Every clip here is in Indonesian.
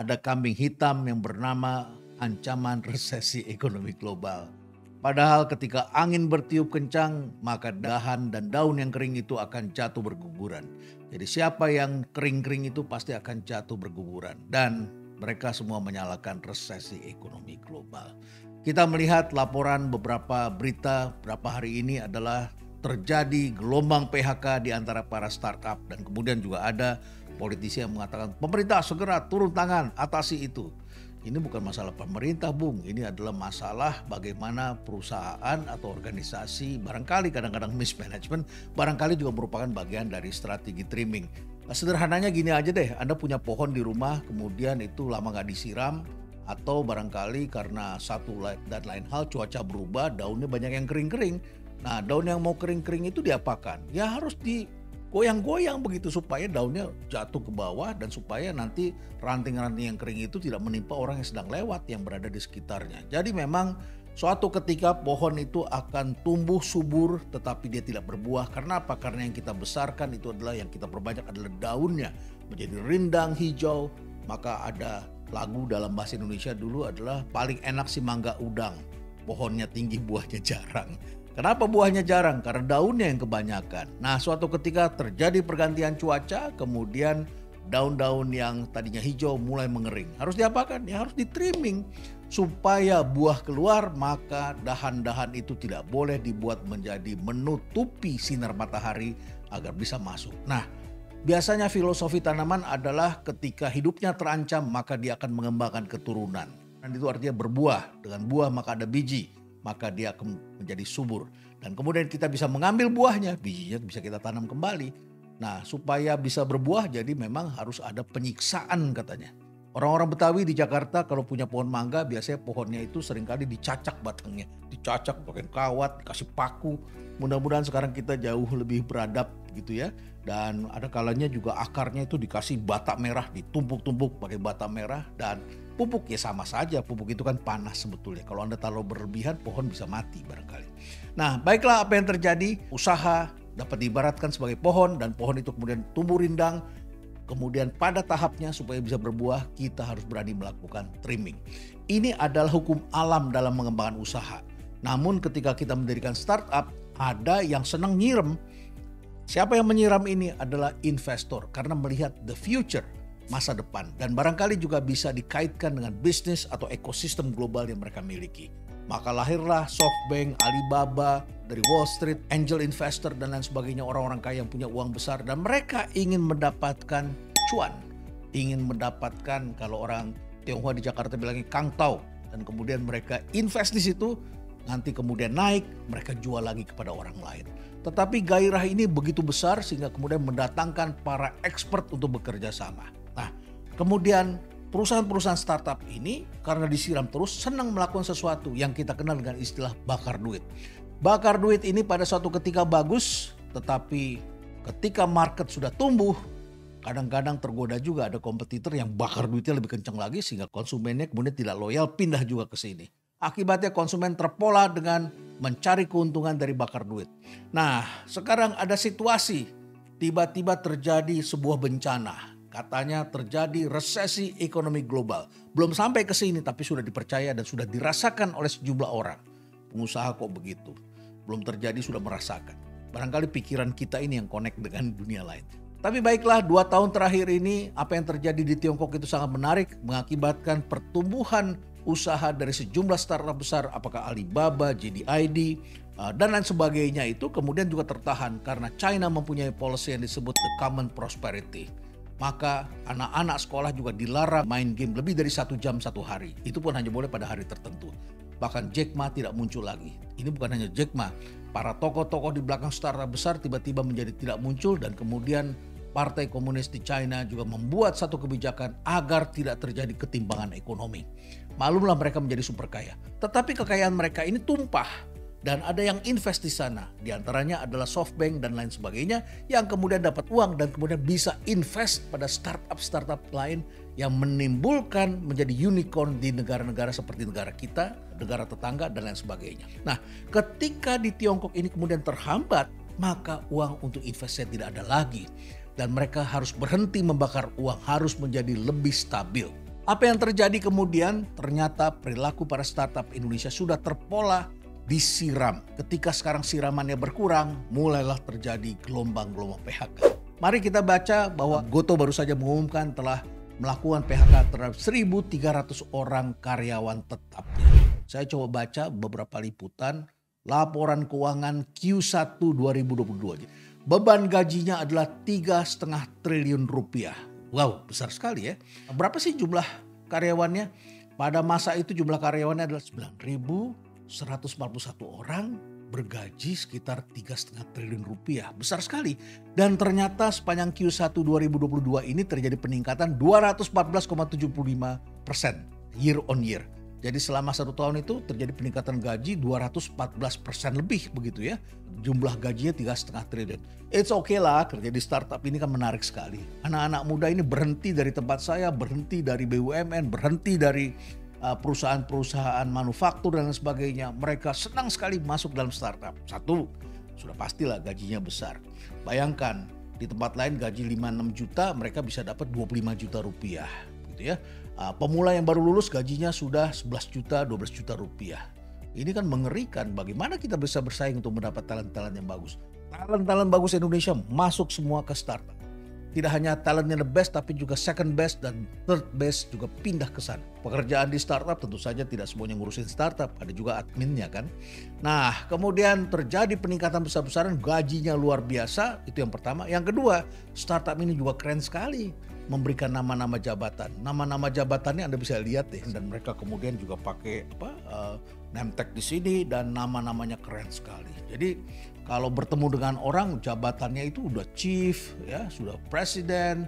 ada kambing hitam yang bernama ancaman resesi ekonomi global. Padahal ketika angin bertiup kencang, maka dahan dan daun yang kering itu akan jatuh berguguran. Jadi siapa yang kering-kering itu pasti akan jatuh berguguran. Dan mereka semua menyalahkan resesi ekonomi global. Kita melihat laporan beberapa berita beberapa hari ini adalah terjadi gelombang PHK di antara para startup. Dan kemudian juga ada politisi yang mengatakan pemerintah segera turun tangan atasi itu. Ini bukan masalah pemerintah, Bung. Ini adalah masalah bagaimana perusahaan atau organisasi barangkali kadang-kadang mismanagement, barangkali juga merupakan bagian dari strategi trimming. Nah, sederhananya gini aja deh, Anda punya pohon di rumah, kemudian itu lama nggak disiram, atau barangkali karena satu dan lain hal cuaca berubah, daunnya banyak yang kering-kering. Nah, daun yang mau kering-kering itu diapakan? Ya harus goyang-goyang begitu supaya daunnya jatuh ke bawah dan supaya nanti ranting-ranting yang kering itu tidak menimpa orang yang sedang lewat yang berada di sekitarnya. Jadi memang suatu ketika pohon itu akan tumbuh subur tetapi dia tidak berbuah. Karena apa? Karena yang kita besarkan itu adalah, yang kita perbanyak adalah daunnya menjadi rindang hijau. Maka ada lagu dalam bahasa Indonesia dulu adalah paling enak si mangga udang, pohonnya tinggi buahnya jarang. Kenapa buahnya jarang? Karena daunnya yang kebanyakan. Nah, suatu ketika terjadi pergantian cuaca, kemudian daun-daun yang tadinya hijau mulai mengering. Harus diapakan? Ya harus di-trimming. Supaya buah keluar, maka dahan-dahan itu tidak boleh dibuat menjadi menutupi sinar matahari agar bisa masuk. Nah, biasanya filosofi tanaman adalah ketika hidupnya terancam, maka dia akan mengembangkan keturunan. Dan itu artinya berbuah. Dengan buah maka ada biji, maka dia akan menjadi subur. Dan kemudian kita bisa mengambil buahnya, bijinya bisa kita tanam kembali. Nah, supaya bisa berbuah jadi memang harus ada penyiksaan katanya. Orang-orang Betawi di Jakarta kalau punya pohon mangga, biasanya pohonnya itu seringkali dicacak batangnya. Dicacak pakai kawat, dikasih paku. Mudah-mudahan sekarang kita jauh lebih beradab gitu ya. Dan ada kalanya juga akarnya itu dikasih bata merah, ditumpuk-tumpuk pakai bata merah. Dan pupuk ya sama saja, pupuk itu kan panas sebetulnya. Kalau Anda taruh berlebihan, pohon bisa mati barangkali. Nah, baiklah apa yang terjadi, usaha dapat diibaratkan sebagai pohon dan pohon itu kemudian tumbuh rindang. Kemudian pada tahapnya supaya bisa berbuah, kita harus berani melakukan trimming. Ini adalah hukum alam dalam mengembangkan usaha. Namun ketika kita mendirikan startup, ada yang senang nyiram. Siapa yang menyiram ini adalah investor karena melihat the future, masa depan. Dan barangkali juga bisa dikaitkan dengan bisnis atau ekosistem global yang mereka miliki. Maka lahirlah SoftBank, Alibaba, dari Wall Street, angel investor dan lain sebagainya, orang-orang kaya yang punya uang besar. Dan mereka ingin mendapatkan cuan, ingin mendapatkan, kalau orang Tionghoa di Jakarta bilangnya Kang Tao. Dan kemudian mereka invest di situ, nanti kemudian naik, mereka jual lagi kepada orang lain. Tetapi gairah ini begitu besar sehingga kemudian mendatangkan para expert untuk bekerja sama. Nah, kemudian perusahaan-perusahaan startup ini karena disiram terus senang melakukan sesuatu yang kita kenal dengan istilah bakar duit. Bakar duit ini pada suatu ketika bagus, tetapi ketika market sudah tumbuh, kadang-kadang tergoda juga ada kompetitor yang bakar duitnya lebih kencang lagi sehingga konsumennya kemudian tidak loyal, pindah juga ke sini. Akibatnya konsumen terpola dengan mencari keuntungan dari bakar duit. Nah, sekarang ada situasi tiba-tiba terjadi sebuah bencana. Katanya terjadi resesi ekonomi global. Belum sampai ke sini tapi sudah dipercaya dan sudah dirasakan oleh sejumlah orang. Pengusaha kok begitu? Belum terjadi sudah merasakan. Barangkali pikiran kita ini yang connect dengan dunia lain. Tapi baiklah, 2 tahun terakhir ini apa yang terjadi di Tiongkok itu sangat menarik. Mengakibatkan pertumbuhan usaha dari sejumlah startup besar, apakah Alibaba, JDID, dan lain sebagainya itu kemudian juga tertahan karena China mempunyai policy yang disebut the common prosperity. Maka anak-anak sekolah juga dilarang main game lebih dari 1 jam 1 hari. Itu pun hanya boleh pada hari tertentu. Bahkan Jack Ma tidak muncul lagi. Ini bukan hanya Jack Ma. Para tokoh-tokoh di belakang startup besar tiba-tiba menjadi tidak muncul dan kemudian Partai Komunis di China juga membuat satu kebijakan agar tidak terjadi ketimpangan ekonomi. Maklumlah mereka menjadi super kaya. Tetapi kekayaan mereka ini tumpah. Dan ada yang invest di sana. Di antaranya adalah SoftBank dan lain sebagainya yang kemudian dapat uang dan kemudian bisa invest pada startup-startup lain yang menimbulkan menjadi unicorn di negara-negara seperti negara kita, negara tetangga dan lain sebagainya. Nah, ketika di Tiongkok ini kemudian terhambat, maka uang untuk investasi tidak ada lagi. Dan mereka harus berhenti membakar uang, harus menjadi lebih stabil. Apa yang terjadi kemudian? Ternyata perilaku para startup Indonesia sudah terpola disiram. Ketika sekarang siramannya berkurang, mulailah terjadi gelombang-gelombang PHK. Mari kita baca bahwa Goto baru saja mengumumkan telah melakukan PHK terhadap 1.300 orang karyawan tetapnya. Saya coba baca beberapa liputan laporan keuangan Q1 2022. Beban gajinya adalah 3,5 triliun rupiah. Wow, besar sekali ya. Berapa sih jumlah karyawannya? Pada masa itu jumlah karyawannya adalah 9.141 orang, bergaji sekitar 3,5 triliun rupiah. Besar sekali. Dan ternyata sepanjang Q1 2022 ini terjadi peningkatan 214,75% year on year. Jadi selama 1 tahun itu terjadi peningkatan gaji 214% lebih begitu ya. Jumlah gajinya 3,5 triliun. It's okay lah, kerja di startup ini kan menarik sekali. Anak-anak muda ini berhenti dari tempat saya, berhenti dari BUMN, berhenti dari perusahaan-perusahaan manufaktur dan sebagainya. Mereka senang sekali masuk dalam startup. Satu, sudah pastilah gajinya besar. Bayangkan di tempat lain gaji 5-6 juta, mereka bisa dapat 25 juta rupiah gitu ya. Pemula yang baru lulus gajinya sudah 11 juta, 12 juta rupiah. Ini kan mengerikan, bagaimana kita bisa bersaing untuk mendapat talent-talent yang bagus. Talent-talent bagus Indonesia masuk semua ke startup. Tidak hanya talentnya the best, tapi juga second best dan third best juga pindah ke sana. Pekerjaan di startup tentu saja tidak semuanya ngurusin startup, ada juga adminnya kan. Nah, kemudian terjadi peningkatan besar-besaran, gajinya luar biasa, itu yang pertama. Yang kedua, startup ini juga keren sekali, memberikan nama-nama jabatan. Nama-nama jabatannya Anda bisa lihat deh, dan mereka kemudian juga pakai name tag di sini dan nama-namanya keren sekali. Jadi kalau bertemu dengan orang jabatannya itu udah chief ya, sudah presiden,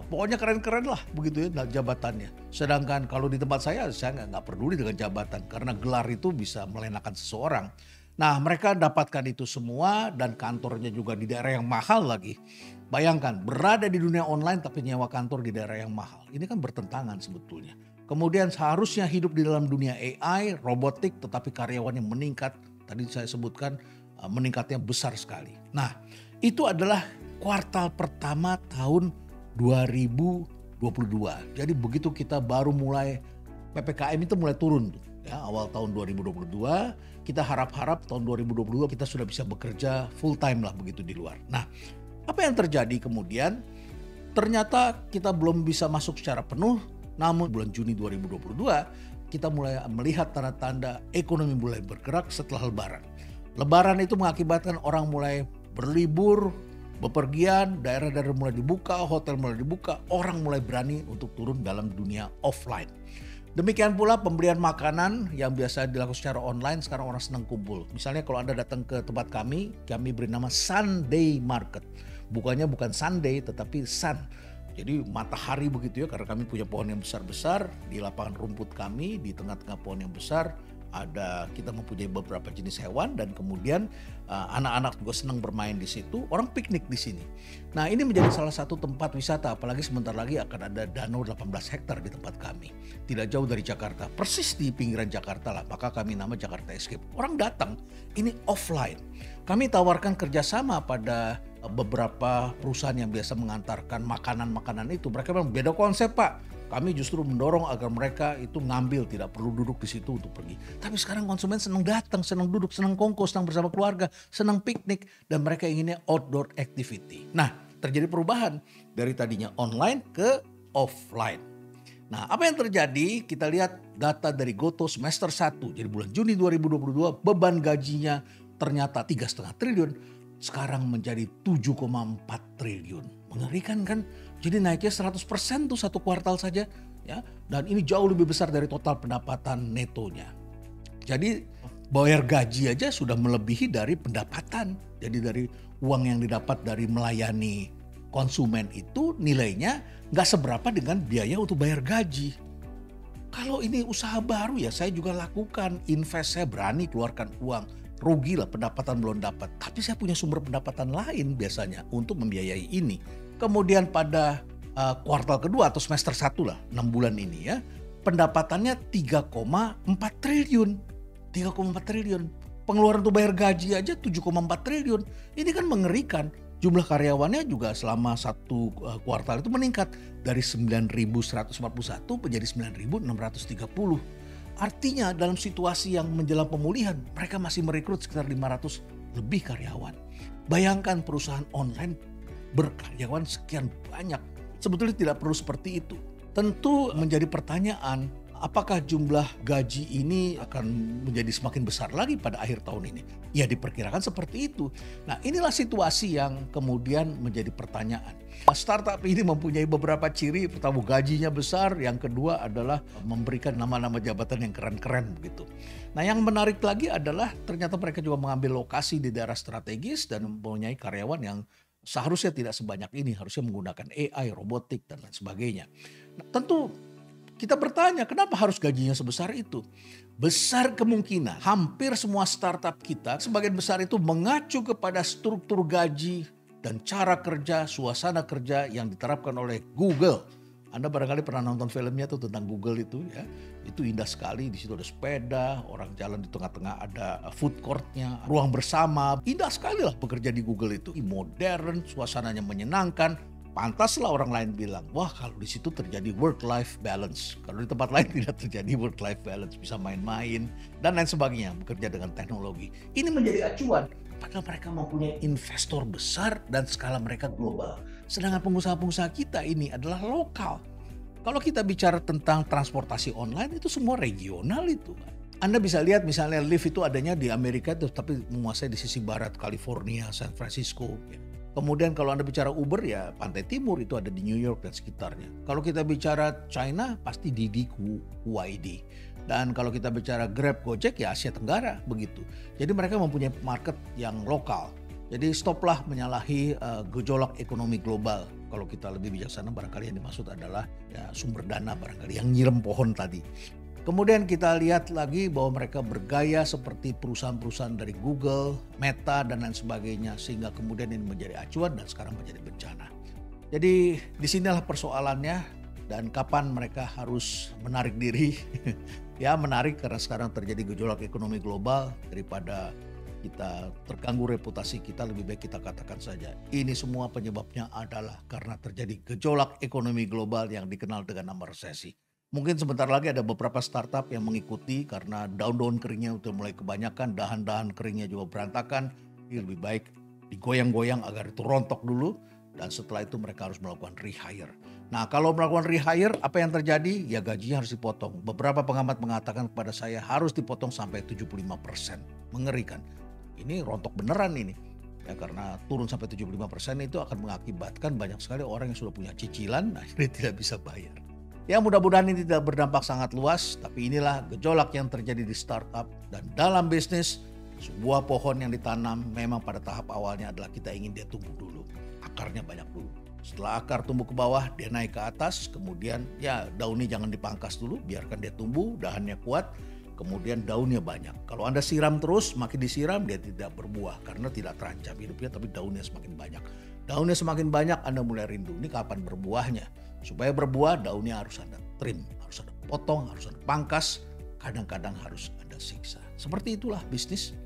pokoknya keren-keren lah begitu ya jabatannya. Sedangkan kalau di tempat saya nggak peduli dengan jabatan karena gelar itu bisa melenakan seseorang. Nah, mereka dapatkan itu semua dan kantornya juga di daerah yang mahal lagi. Bayangkan berada di dunia online tapi nyewa kantor di daerah yang mahal. Ini kan bertentangan sebetulnya. Kemudian seharusnya hidup di dalam dunia AI, robotik, tetapi karyawannya meningkat. Tadi saya sebutkan meningkatnya besar sekali. Nah, itu adalah kuartal pertama tahun 2022. Jadi begitu kita baru mulai PPKM itu mulai turun ya, awal tahun 2022, kita harap-harap tahun 2022 kita sudah bisa bekerja full time lah begitu di luar. Nah, apa yang terjadi kemudian? Ternyata kita belum bisa masuk secara penuh, namun bulan Juni 2022 kita mulai melihat tanda-tanda ekonomi mulai bergerak setelah Lebaran. Lebaran itu mengakibatkan orang mulai berlibur, bepergian, daerah-daerah mulai dibuka, hotel mulai dibuka, orang mulai berani untuk turun dalam dunia offline. Demikian pula pembelian makanan yang biasa dilakukan secara online, sekarang orang senang kumpul. Misalnya kalau Anda datang ke tempat kami beri nama Sunday Market. Bukannya bukan Sunday tetapi sun. Jadi matahari begitu ya, karena kami punya pohon yang besar-besar di lapangan rumput kami, di tengah-tengah pohon yang besar. Kita mempunyai beberapa jenis hewan dan kemudian anak-anak juga senang bermain di situ, orang piknik di sini. Nah, ini menjadi salah satu tempat wisata, apalagi sebentar lagi akan ada danau 18 hektar di tempat kami. Tidak jauh dari Jakarta, persis di pinggiran Jakarta lah, maka kami nama Jakarta Escape. Orang datang, ini offline. Kami tawarkan kerjasama pada beberapa perusahaan yang biasa mengantarkan makanan-makanan itu. Mereka bilang beda konsep Pak. Kami justru mendorong agar mereka itu ngambil, tidak perlu duduk di situ untuk pergi. Tapi sekarang konsumen senang datang, senang duduk, senang kongko, senang bersama keluarga, senang piknik, dan mereka inginnya outdoor activity. Nah, terjadi perubahan dari tadinya online ke offline. Nah, apa yang terjadi? Kita lihat data dari Goto semester 1. Jadi bulan Juni 2022 beban gajinya ternyata 3,5 triliun. Sekarang menjadi 7,4 triliun. Mengerikan kan? Jadi naiknya 100% tuh satu kuartal saja. Ya, dan ini jauh lebih besar dari total pendapatan netonya. Jadi bayar gaji aja sudah melebihi dari pendapatan. Jadi dari uang yang didapat dari melayani konsumen itu nilainya nggak seberapa dengan biaya untuk bayar gaji. Kalau ini usaha baru ya saya juga lakukan, invest, saya berani keluarkan uang. Rugi lah pendapatan belum dapat, tapi saya punya sumber pendapatan lain biasanya untuk membiayai ini. Kemudian pada kuartal kedua atau semester 1 lah, 6 bulan ini ya, pendapatannya 3,4 triliun. 3,4 triliun. Pengeluaran untuk bayar gaji aja 7,4 triliun. Ini kan mengerikan. Jumlah karyawannya juga selama satu kuartal itu meningkat dari 9.141 menjadi 9.630. Artinya dalam situasi yang menjelang pemulihan, mereka masih merekrut sekitar 500 lebih karyawan. Bayangkan perusahaan online berkaryawan sekian banyak. Sebetulnya tidak perlu seperti itu. Tentu menjadi pertanyaan, apakah jumlah gaji ini akan menjadi semakin besar lagi pada akhir tahun ini? Ya diperkirakan seperti itu. Nah, inilah situasi yang kemudian menjadi pertanyaan. Startup ini mempunyai beberapa ciri. Pertama, gajinya besar. Yang kedua adalah memberikan nama-nama jabatan yang keren-keren begitu. Nah, yang menarik lagi adalah ternyata mereka juga mengambil lokasi di daerah strategis dan mempunyai karyawan yang seharusnya tidak sebanyak ini. Harusnya menggunakan AI, robotik, dan lain sebagainya. Nah, tentu kita bertanya, kenapa harus gajinya sebesar itu? Besar kemungkinan hampir semua startup kita sebagian besar itu mengacu kepada struktur gaji dan cara kerja, suasana kerja yang diterapkan oleh Google. Anda barangkali pernah nonton filmnya tuh tentang Google itu ya. Itu indah sekali, di situ ada sepeda, orang jalan di tengah-tengah ada food courtnya, ruang bersama. Indah sekali lah bekerja di Google itu. Modern, suasananya menyenangkan. Pantaslah orang lain bilang, wah kalau di situ terjadi work-life balance. Kalau di tempat lain tidak terjadi work-life balance, bisa main-main dan lain sebagainya, bekerja dengan teknologi. Ini menjadi acuan, padahal mereka mempunyai investor besar dan skala mereka global. Sedangkan pengusaha-pengusaha kita ini adalah lokal. Kalau kita bicara tentang transportasi online, itu semua regional itu. Anda bisa lihat misalnya Lyft itu adanya di Amerika, tapi menguasai di sisi barat, California, San Francisco. Kemudian kalau Anda bicara Uber ya pantai timur itu ada di New York dan sekitarnya. Kalau kita bicara China pasti Didi Huaidi. Dan kalau kita bicara Grab, Gojek ya Asia Tenggara begitu. Jadi mereka mempunyai market yang lokal. Jadi stoplah menyalahi gejolak ekonomi global. Kalau kita lebih bijaksana barangkali yang dimaksud adalah ya sumber dana barangkali yang nyirem pohon tadi. Kemudian kita lihat lagi bahwa mereka bergaya seperti perusahaan-perusahaan dari Google, Meta, dan lain sebagainya. Sehingga kemudian ini menjadi acuan dan sekarang menjadi bencana. Jadi disinilah persoalannya dan kapan mereka harus menarik diri. Ya menarik karena sekarang terjadi gejolak ekonomi global. Daripada kita terganggu reputasi kita, lebih baik kita katakan saja. Ini semua penyebabnya adalah karena terjadi gejolak ekonomi global yang dikenal dengan nama resesi. Mungkin sebentar lagi ada beberapa startup yang mengikuti karena daun-daun keringnya udah mulai kebanyakan, dahan-dahan keringnya juga berantakan. Ini lebih baik digoyang-goyang agar itu rontok dulu dan setelah itu mereka harus melakukan rehire. Nah kalau melakukan rehire apa yang terjadi? Ya gajinya harus dipotong. Beberapa pengamat mengatakan kepada saya harus dipotong sampai 75%. Mengerikan. Ini rontok beneran ini. Ya, karena turun sampai 75% itu akan mengakibatkan banyak sekali orang yang sudah punya cicilan akhirnya tidak bisa bayar. Ya mudah-mudahan ini tidak berdampak sangat luas, tapi inilah gejolak yang terjadi di startup. Dan dalam bisnis, sebuah pohon yang ditanam memang pada tahap awalnya adalah kita ingin dia tumbuh dulu. Akarnya banyak dulu. Setelah akar tumbuh ke bawah, dia naik ke atas, kemudian ya daunnya jangan dipangkas dulu, biarkan dia tumbuh, dahannya kuat, kemudian daunnya banyak. Kalau Anda siram terus, makin disiram dia tidak berbuah karena tidak terancam hidupnya, tapi daunnya semakin banyak. Daunnya semakin banyak, Anda mulai rindu, ini kapan berbuahnya? Supaya berbuah daunnya harus Anda trim, harus Anda potong, harus Anda pangkas, kadang-kadang harus Anda siksa. Seperti itulah bisnis.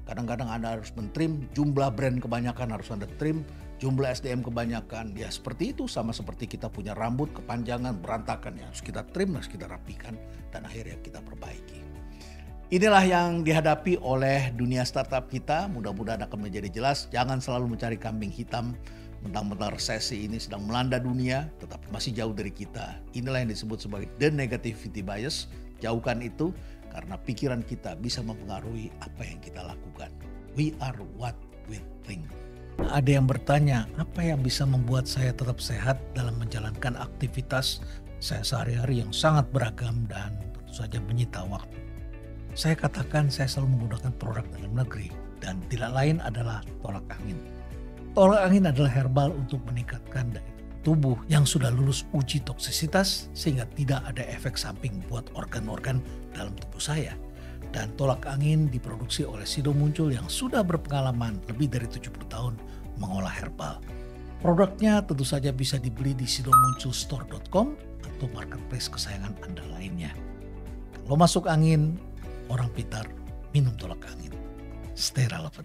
Kadang-kadang Anda harus mentrim, jumlah brand kebanyakan harus Anda trim, jumlah SDM kebanyakan. Ya seperti itu, sama seperti kita punya rambut kepanjangan, berantakan, ya harus kita trim, harus kita rapikan, dan akhirnya kita perbaiki. Inilah yang dihadapi oleh dunia startup kita, mudah-mudahan akan menjadi jelas. Jangan selalu mencari kambing hitam. Mentang-mentang resesi ini sedang melanda dunia, tetapi masih jauh dari kita. Inilah yang disebut sebagai the negativity bias. Jauhkan itu karena pikiran kita bisa mempengaruhi apa yang kita lakukan. We are what we think. Ada yang bertanya, apa yang bisa membuat saya tetap sehat dalam menjalankan aktivitas saya sehari-hari yang sangat beragam dan tentu saja menyita waktu. Saya katakan saya selalu menggunakan produk dalam negeri dan tidak lain adalah tolak angin. Tolak angin adalah herbal untuk meningkatkan daya tubuh yang sudah lulus uji toksisitas sehingga tidak ada efek samping buat organ-organ dalam tubuh saya. Dan tolak angin diproduksi oleh Sido Muncul yang sudah berpengalaman lebih dari 70 tahun mengolah herbal. Produknya tentu saja bisa dibeli di sidomunculstore.com atau marketplace kesayangan Anda lainnya. Kalau masuk angin, orang pintar minum tolak angin. Stay relevant.